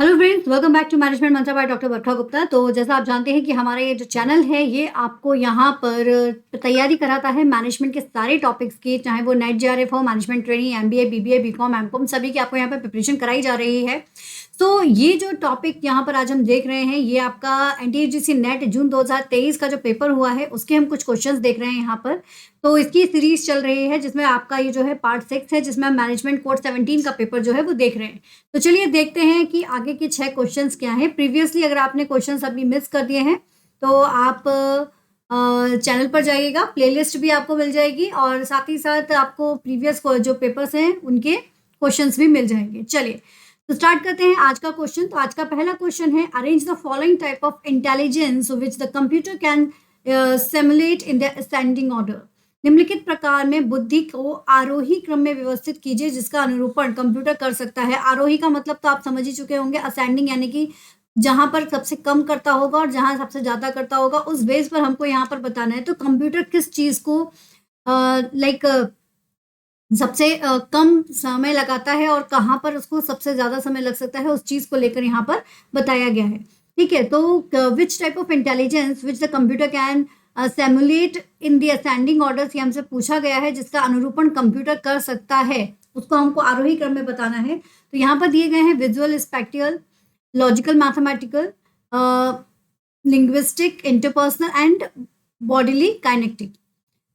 Hello friends, welcome back to management mantra by doctor Barkha Gupta. तो जैसा आप जानते हैं कि हमारा ये जो चैनल है ये आपको यहाँ पर तैयारी कराता है मैनेजमेंट के सारे टॉपिक्स की, चाहे वो नेट जेआरएफ हो, management training, MBA, BBA, BCom, MCom, सभी की आपको यहाँ पर प्रिपरेशन कराई जा रही है। तो ये जो टॉपिक यहाँ पर आज हम देख रहे हैं ये आपका एनटीएजीसी नेट जून 2023 का जो पेपर हुआ है उसके हम कुछ क्वेश्चंस देख रहे हैं यहाँ पर। तो इसकी सीरीज चल रही है जिसमें आपका ये जो है पार्ट 6 है, जिसमें हम मैनेजमेंट कोड 17 का पेपर जो है वो देख रहे हैं। तो चलिए देखते हैं कि आगे के 6 क्वेश्चंस क्या हैं। प्रीवियसली अगर आपने क्वेश्चंस अभी मिस कर दिए हैं तो आप चैनल पर जाइएगा, प्लेलिस्ट भी आपको मिल जाएगी और साथ ही साथ आपको प्रीवियस जो पेपर्स हैं उनके क्वेश्चंस भी मिल जाएंगे। चलिए तो स्टार्ट करते हैं आज का क्वेश्चन। तो आज का पहला क्वेश्चन है, arrange the following type of intelligence which the computer can simulate in the ascending order. निम्नलिखित प्रकार में बुद्धि को आरोही क्रम में व्यवस्थित कीजिए जिसका अनुरूपण कंप्यूटर कर सकता है। आरोही का मतलब तो आप समझ ही चुके होंगे, असेंडिंग यानी कि जहां पर सबसे कम करता होगा और जहां सबसे ज्यादा करता होगा उस बेस पर हमको यहाँ पर बताना है। तो कंप्यूटर किस चीज को सबसे कम समय लगाता है और कहाँ पर उसको सबसे ज्यादा समय लग सकता है, उस चीज को लेकर यहाँ पर बताया गया है। ठीक है, तो which type of intelligence which the computer can simulate in the ascending order, ये हमसे पूछा गया है जिसका अनुरूपण कंप्यूटर कर सकता है, उसको हमको आरोही क्रम में बताना है। तो यहाँ पर दिए गए हैं visual, spatial, logical, mathematical, linguistic, interpersonal and bodily kinesthetic.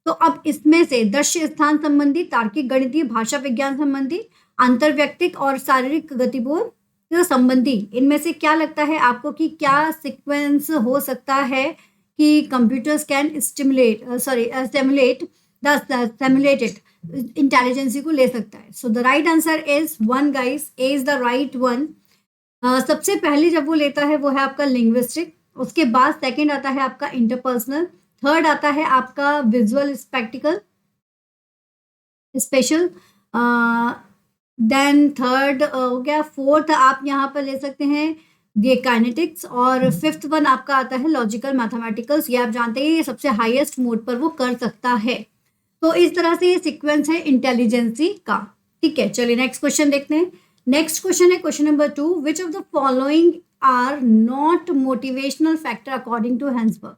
तो अब इसमें से दृश्य स्थान संबंधी, तार्किक, गणितीय, भाषा विज्ञान संबंधी, अंतर्व्यक्तिक और शारीरिक गतिबोध संबंधी, इनमें से क्या लगता है आपको कि क्या सीक्वेंस हो सकता है कि computers can stimulate the simulated intelligence को ले सकता है। So the right answer is 1 guys, A is the right one. सबसे पहले जब वो लेता है वो है आपका लिंग्विस्टिक, उसके बाद सेकंड आता है आपका इंटरपर्सनल, थर्ड आता है आपका visual spectacle special, then third हो गया, फोर्थ आप यहाँ पर ले सकते हैं ये काइनेटिक्स, और फिफ्थ वन आपका आता है लॉजिकल मैथमेटिकल्स। ये आप जानते हैं ये सबसे हाईएस्ट मोड पर वो कर सकता है। तो इस तरह से ये सीक्वेंस है इंटेलिजेंसी का। ठीक है, चलिए नेक्स्ट क्वेश्चन देखते हैं। नेक्स्ट क्वेश्चन है question number 2, which of the following are not motivational factor according to Herzberg.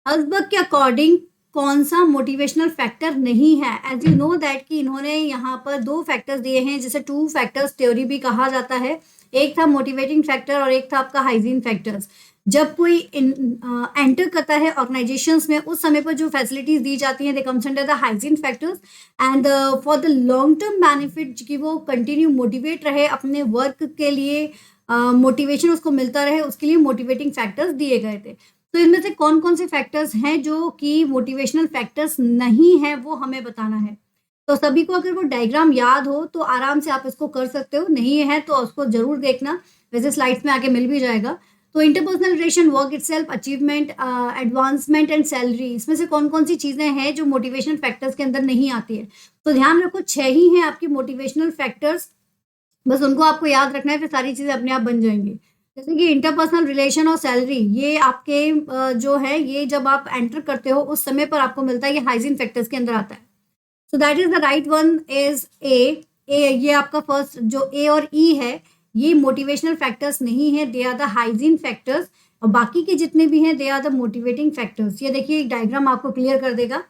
Herzberg के अकॉर्डिंग कौन सा मोटिवेशनल फैक्टर नहीं है। एज यू नो दैट कि इन्होंने यहाँ पर 2 फैक्टर्स दिए हैं जिसे 2 फैक्टर्स थ्योरी भी कहा जाता है। एक था मोटिवेटिंग फैक्टर और एक था आपका हाइजीन फैक्टर्स। जब कोई एंटर करता है ऑर्गेनाइजेशंस में उस समय पर जो फैसिलिटीज दी जाती हैं they comes under the hygiene factors, and for the long term benefit कि वो कंटिन्यू मोटिवेट रहे अपने वर्क के लिए, मोटिवेशन उसको मिलता रहे, उसके लिए मोटिवेटिंग फैक्टर्स दिए गए थे। तो इनमें से कौन कौन से फैक्टर्स हैं जो कि मोटिवेशनल फैक्टर्स नहीं है वो हमें बताना है। तो सभी को अगर वो डायग्राम याद हो तो आराम से आप इसको कर सकते हो, नहीं है तो उसको जरूर देखना, वैसे स्लाइड्स में आगे मिल भी जाएगा। तो interpersonal relation, work itself, achievement, advancement and salary, इसमें से कौन कौन सी चीजें हैं जो मोटिवेशनल फैक्टर्स के अंदर नहीं आती है। तो ध्यान रखो 6 ही हैं आपकी मोटिवेशनल फैक्टर्स, बस उनको आपको याद रखना है, फिर सारी चीजें अपने आप बन जाएंगी। जैसे कि इंटरपर्सनल रिलेशन और सैलरी, ये आपके जो है ये जब आप एंटर करते हो उस समय पर आपको मिलता है, ये हाइजीन फैक्टर्स के अंदर आता है। So that is the right one is a. ये आपका फर्स्ट जो ए और ई है ये मोटिवेशनल फैक्टर्स नहीं है, they are the hygiene factors, और बाकी के जितने भी हैं they are the motivating factors. ये देखिए एक डायग्राम आपको क्लियर कर देगा।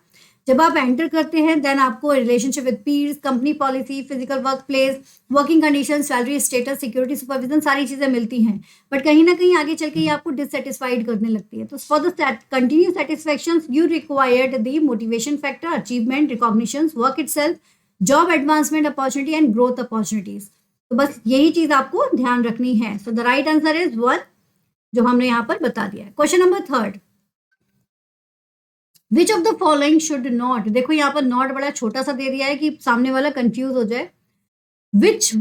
जब आप एंटर करते हैं देन आपको relationship with peers, company policy, physical work place, working condition, salary status, security, supervision, सारी चीजें मिलती हैं, बट कहीं ना कहीं आगे चल के ये आपको डिससेटिस्फाइड करने लगती है। तो for the continue satisfaction you required the motivation factor, achievement, recognition, work itself, job advancement opportunity and growth opportunities. तो बस यही चीज आपको ध्यान रखनी है। So the right answer is 1 जो हमने यहाँ पर बता दिया है। Question number 3, which of the following should not, देखो यहाँ पर नॉट बड़ा छोटा सा दे दिया है कि सामने वाला कंफ्यूज हो जाए। विच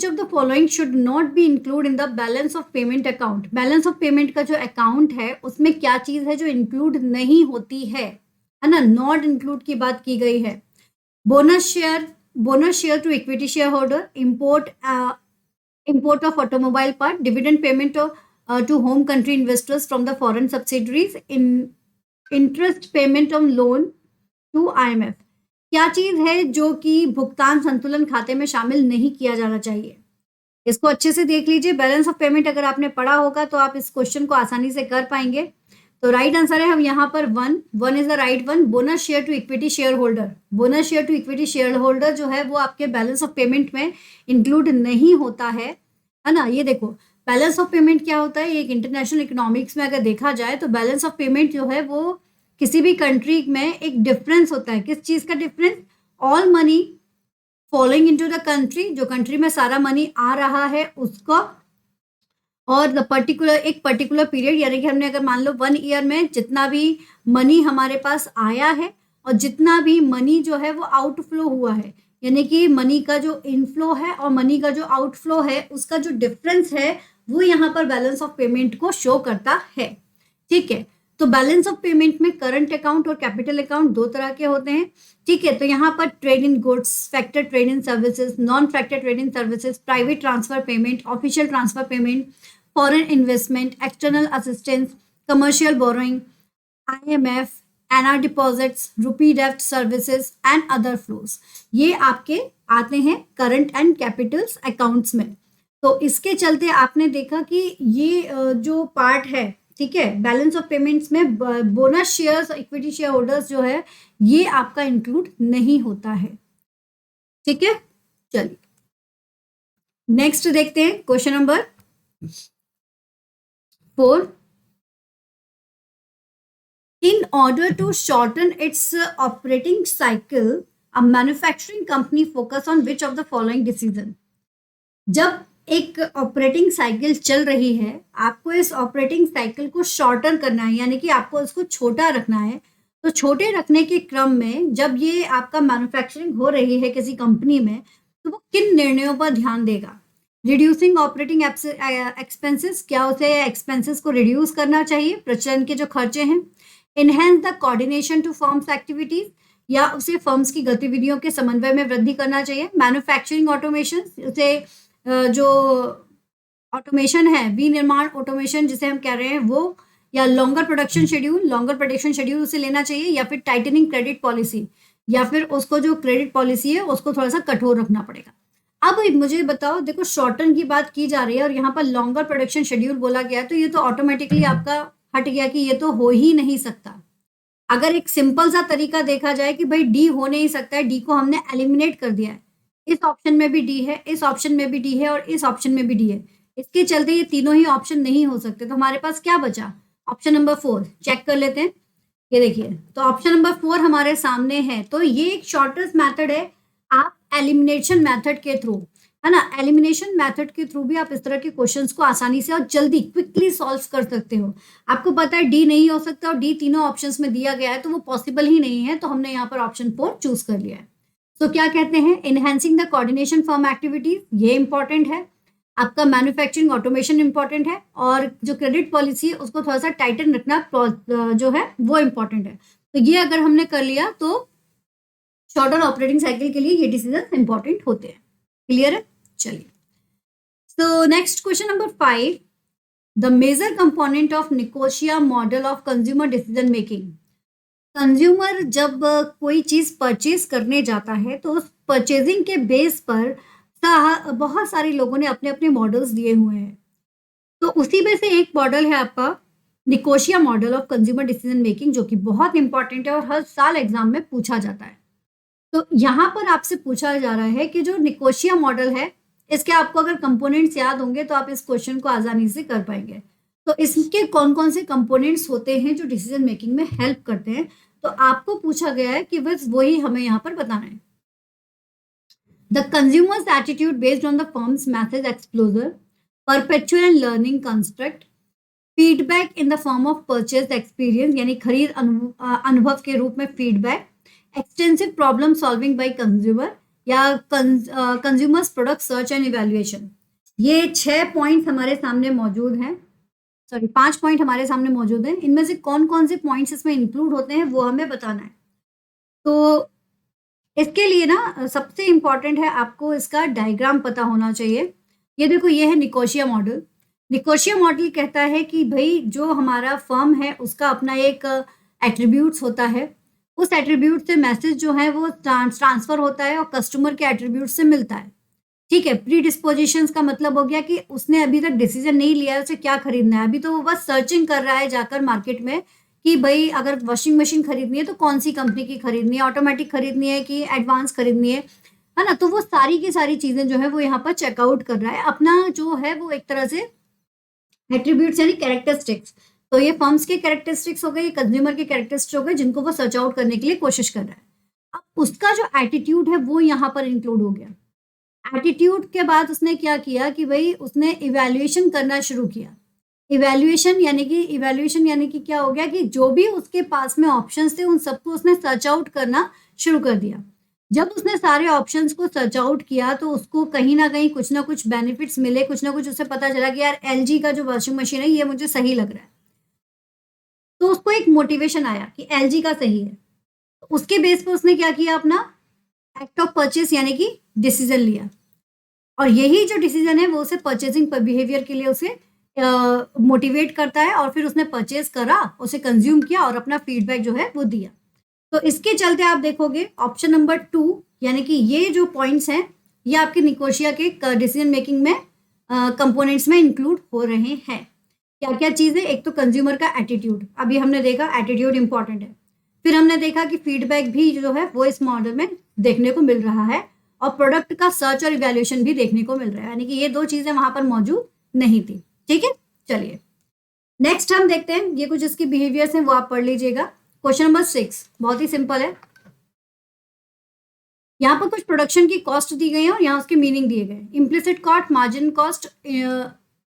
of the following should not be include in the balance of payment account. Balance of payment का जो अकाउंट है उसमें क्या चीज है जो इंक्लूड नहीं होती है ना, नॉट इंक्लूड की बात की गई है। Bonus share to equity share holder, import of automobile part, dividend payment to home country investors from the foreign subsidiaries, interest payment on loan to IMF। क्या चीज है जो कि भुगतान संतुलन खाते में शामिल नहीं किया जाना चाहिए। इसको अच्छे से देख लीजिए। बैलेंस ऑफ पेमेंट अगर आपने पढ़ा होगा तो आप इस क्वेश्चन को आसानी से कर पाएंगे। तो राइट आंसर है हम यहाँ पर 1 is the right one. Bonus share to equity share holder, bonus share to equity share holder जो है वो आपके बैलेंस ऑफ पेमेंट में इंक्लूड नहीं होता है ना। ये देखो बैलेंस ऑफ पेमेंट क्या होता है, एक इंटरनेशनल इकोनॉमिक्स में अगर देखा जाए तो बैलेंस ऑफ पेमेंट जो है वो किसी भी कंट्री में एक डिफरेंस होता है। किस चीज का difference? All money following into the country, जो कंट्री में सारा मनी आ रहा है उसका, और द पर्टिकुलर एक पर्टिकुलर पीरियड, यानी कि हमने अगर मान लो 1 ईयर में जितना भी मनी हमारे पास आया है और जितना भी मनी जो है वो आउटफ्लो हुआ है, यानी कि मनी का जो इनफ्लो है और मनी का जो आउटफ्लो है उसका जो डिफरेंस है वो यहाँ पर बैलेंस ऑफ पेमेंट को शो करता है। ठीक है, तो बैलेंस ऑफ पेमेंट में करंट अकाउंट और कैपिटल अकाउंट दो तरह के होते हैं। ठीक है, तो यहाँ पर trade in goods, factor trade in services, non factor trade in services, private transfer payment, official transfer payment, foreign investment, external assistance, commercial borrowing, IMF, NR deposits, rupee डेफ्ट सर्विसेज एंड अदर फ्लोज, ये आपके आते हैं current and Capitals accounts में। तो इसके चलते आपने देखा कि ये जो पार्ट है, ठीक है, बैलेंस ऑफ पेमेंट्स में bonus shares, equity share holders जो है ये आपका इंक्लूड नहीं होता है। ठीक है, चलिए नेक्स्ट देखते हैं question number 4। In order to shorten its operating cycle, a manufacturing company focus on which of the following decision? जब एक ऑपरेटिंग साइकिल चल रही है, आपको इस ऑपरेटिंग साइकिल को शॉर्टर करना है, यानी कि आपको इसको छोटा रखना है। तो छोटे रखने के क्रम में जब ये आपका मैन्युफैक्चरिंग हो रही है किसी कंपनी में, तो वो किन निर्णयों पर ध्यान देगा? रिड्यूसिंग ऑपरेटिंग एक्सपेंसेस, क्या उसे एक्सपेंसेस को रिड्यूस करना चाहिए, प्रचलन के जो खर्चे हैं। Enhance the coordination to firms activities, या उसे फर्म्स की गतिविधियों के समन्वय में वृद्धि करना चाहिए। मैन्युफैक्चरिंग ऑटोमेशन, उसे जो ऑटोमेशन है, विनिर्माण ऑटोमेशन जिसे हम कह रहे हैं वो, या longer production schedule, longer production schedule उसे लेना चाहिए, या फिर टाइटनिंग क्रेडिट पॉलिसी, या फिर उसको जो क्रेडिट पॉलिसी है उसको थोड़ा सा कठोर रखना पड़ेगा। अब मुझे बताओ, देखो शॉर्टन की बात की जा रही है और यहाँ पर लॉन्गर प्रोडक्शन शेड्यूल बोला गया, तो ये तो ऑटोमेटिकली आपका हट गया कि ये तो हो ही नहीं सकता। अगर एक सिंपल सा तरीका देखा जाए कि भाई डी हो नहीं सकता है, डी को हमने एलिमिनेट कर दिया है, इस ऑप्शन में भी डी है, इस ऑप्शन में भी डी है और इस ऑप्शन में भी डी है, इसके चलते ये तीनों ही ऑप्शन नहीं हो सकते। तो हमारे पास क्या बचा? ऑप्शन नंबर 4 चेक कर लेते हैं। ये देखिए, तो ऑप्शन नंबर 4 हमारे सामने है। तो ये एक शॉर्टेस्ट मेथड है, आप एलिमिनेशन मेथड के थ्रू, है ना, एलिमिनेशन मेथड के थ्रू भी आप इस तरह के क्वेश्चंस को आसानी से और जल्दी क्विकली सॉल्व कर सकते हो। आपको पता है डी नहीं हो सकता और डी तीनों ऑप्शंस में दिया गया है, तो वो पॉसिबल ही नहीं है, तो हमने यहाँ पर ऑप्शन 4 चूज कर लिया है। तो क्या कहते हैं? Enhancing the coordination firm activities, ये इंपॉर्टेंट है। आपका मैन्युफैक्चरिंग ऑटोमेशन इंपॉर्टेंट है, और जो क्रेडिट पॉलिसी है उसको थोड़ा सा टाइटन रखना जो है वो इंपॉर्टेंट है। तो ये अगर हमने कर लिया तो शॉर्टर ऑपरेटिंग साइकिल के लिए ये डिसीजन इंपॉर्टेंट होते हैं। क्लियर है? चलिए, so next question number 5, the major component of Nicosia model of consumer decision making. Consumer जब कोई चीज परचेज करने जाता है तो उस परचेजिंग के बेस पर बहुत सारे लोगों ने अपने अपने मॉडल्स दिए हुए हैं। तो उसी में से एक मॉडल है आपका Nicosia model of consumer decision making, जो कि बहुत इंपॉर्टेंट है और हर साल एग्जाम में पूछा जाता है। तो यहाँ पर आपसे पूछा जा रहा है कि जो निकोशिया मॉडल है, इसके आपको अगर कंपोनेंट्स याद होंगे तो आप इस क्वेश्चन को आसानी से कर पाएंगे। तो इसके कौन कौन से कंपोनेंट्स होते हैं जो डिसीजन मेकिंग में हेल्प करते हैं, तो आपको पूछा गया है कि बस वही हमें यहाँ पर बताना है। The consumer's attitude based on the firm's message exposure, perpetual learning construct, feedback in the form of purchase experience, यानी खरीद अनुभव के रूप में feedback, extensive problem solving by consumer, या consumer's product search and evaluation. ये 6 पॉइंट हमारे सामने मौजूद हैं, सॉरी 5 पॉइंट हमारे सामने मौजूद हैं। इनमें से कौन कौन से पॉइंट्स इसमें इंक्लूड होते हैं वो हमें बताना है। तो इसके लिए ना सबसे इंपॉर्टेंट है आपको इसका डायग्राम पता होना चाहिए। ये देखो, ये है निकोशिया मॉडल। निकोशिया मॉडल कहता है कि भाई जो हमारा फर्म है उसका अपना एक एट्रीब्यूट्स होता है, उस एट्रीब्यूट से मैसेज जो है वो ट्रांसफर होता है और कस्टमर के एट्रीब्यूट से मिलता है। ठीक है, प्री डिस्पोजिशंस का मतलब हो गया कि उसने अभी तक डिसीजन नहीं लिया है उसे क्या खरीदना है, अभी तो वो बस सर्चिंग कर रहा है जाकर मार्केट में कि भाई अगर वॉशिंग मशीन खरीदनी है तो कौन सी कंपनी की खरीदनी है, ऑटोमेटिक खरीदनी है कि एडवांस खरीदनी है ना। तो वो सारी की सारी चीजें जो है वो यहाँ पर चेकआउट कर रहा है, अपना जो है वो एक तरह से एट्रीब्यूट्स यानी कैरेक्टरिस्टिक्स। तो ये फर्म्स के कैरेक्टरिस्टिक्स हो गए, ये कंज्यूमर के कैरेक्टरिस्टिक्स हो गए जिनको वो सर्च आउट करने के लिए कोशिश कर रहा है। अब उसका जो एटीट्यूड है वो यहाँ पर इंक्लूड हो गया। एटीट्यूड के बाद उसने क्या किया कि भाई उसने इवैल्यूएशन करना शुरू किया। इवैल्यूएशन यानी कि क्या हो गया कि जो भी उसके पास में ऑप्शंस थे उन सबको उसने सर्च आउट करना शुरू कर दिया। जब उसने सारे ऑप्शंस को सर्च आउट किया तो उसको कहीं ना कहीं कुछ ना कुछ बेनिफिट्स मिले, कुछ ना कुछ उसे पता चला कि यार एलजी का जो वॉशिंग मशीन है ये मुझे सही लग रहा है। तो उसको एक मोटिवेशन आया कि एलजी का सही है। तो उसके बेस पे उसने क्या किया, अपना एक्ट ऑफ परचेस यानी कि डिसीजन लिया। और यही जो डिसीजन है वो उसे परचेसिंग बिहेवियर के लिए उसे मोटिवेट करता है। और फिर उसने परचेज करा, उसे कंज्यूम किया और अपना फीडबैक जो है वो दिया। तो इसके चलते आप देखोगे ऑप्शन नंबर 2 यानी कि ये जो पॉइंट्स हैं ये आपके निकोशिया के डिसीजन मेकिंग में कंपोनेंट्स में इंक्लूड हो रहे हैं। क्या क्या चीजें, एक तो कंज्यूमर का एटीट्यूड, अभी हमने देखा एटीट्यूड इंपॉर्टेंट है। फिर हमने देखा कि फीडबैक भी जो है वो इस मॉडल में देखने को मिल रहा है, और प्रोडक्ट का सर्च और इवैल्यूएशन भी देखने को मिल रहा है, यानी कि ये दो चीजें वहां पर मौजूद नहीं थी। ठीक है, चलिए नेक्स्ट हम देखते हैं, ये कुछ इसके बिहेवियर्स हैं वो आप पढ़ लीजिएगा। क्वेश्चन नंबर 6 बहुत ही सिंपल है। यहाँ पर कुछ प्रोडक्शन की कॉस्ट दी गई है और यहाँ उसके मीनिंग दिए गए। Implicit cost, margin cost,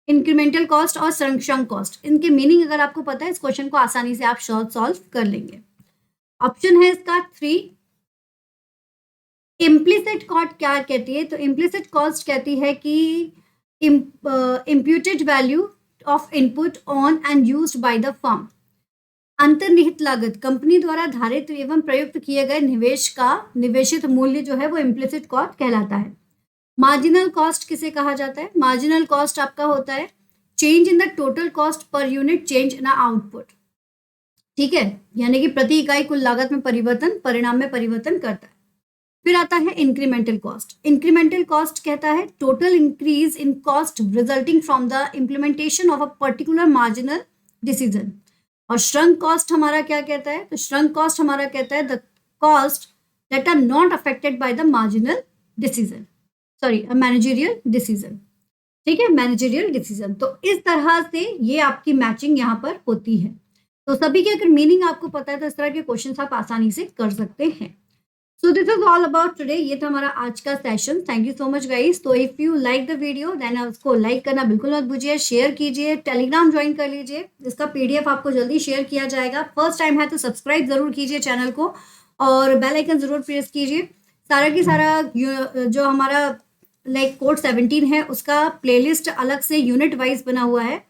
incremental cost और संरक्षण कॉस्ट, इनके मीनिंग अगर आपको पता है इस क्वेश्चन को आसानी से आप सॉल्व कर लेंगे। ऑप्शन है इसका 3। इम्प्लिसिट कॉस्ट क्या कहती है, तो इम्प्लिसिट कॉस्ट कहती है कि imputed value of input on and used by the firm, अंतर्निहित लागत, कंपनी द्वारा धारित एवं प्रयुक्त किए गए निवेश का निवेशित मूल्य जो है वो इम्प्लिसिट कॉस्ट कहलाता है। मार्जिनल कॉस्ट किसे कहा जाता है, मार्जिनल कॉस्ट आपका होता है change in the total cost per unit change in output. ठीक है, यानी कि प्रति इकाई कुल लागत में परिवर्तन परिणाम में परिवर्तन करता है। फिर आता है इंक्रीमेंटल कॉस्ट। इंक्रीमेंटल कॉस्ट कहता है total increase in cost resulting from the implementation of a particular marginal decision. और श्रंक कॉस्ट हमारा क्या कहता है, तो श्रंक कॉस्ट हमारा कहता है the cost that are not affected by the marginal decision, sorry managerial decision. ठीक है, मैनेजरियल डिसीजन। तो इस तरह से ये आपकी मैचिंग यहाँ पर होती है। तो सभी के अगर मीनिंग आपको पता है तो इस तरह के क्वेश्चन आप आसानी से कर सकते हैं। So this is all about today, ये था हमारा आज का session. Thank you so much guys. तो if you like the video then उसको लाइक करना बिल्कुल मत भूलिए, शेयर कीजिए, टेलीग्राम ज्वाइन कर लीजिए, इसका पीडीएफ आपको जल्दी शेयर किया जाएगा। फर्स्ट टाइम है तो सब्सक्राइब जरूर कीजिए चैनल को और बेल आइकन जरूर प्रेस कीजिए। सारा की सारा जो हमारा लाइक कोड 17 है उसका प्लेलिस्ट अलग से यूनिट वाइज बना हुआ है,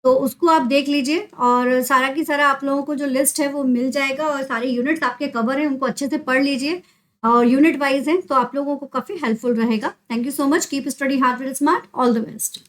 तो उसको आप देख लीजिए और सारा की सारा आप लोगों को जो लिस्ट है वो मिल जाएगा और सारे यूनिट्स आपके कवर हैं उनको अच्छे से पढ़ लीजिए और यूनिट वाइज हैं तो आप लोगों को काफ़ी हेल्पफुल रहेगा। Thank you so much, keep study hard with smart, all the best.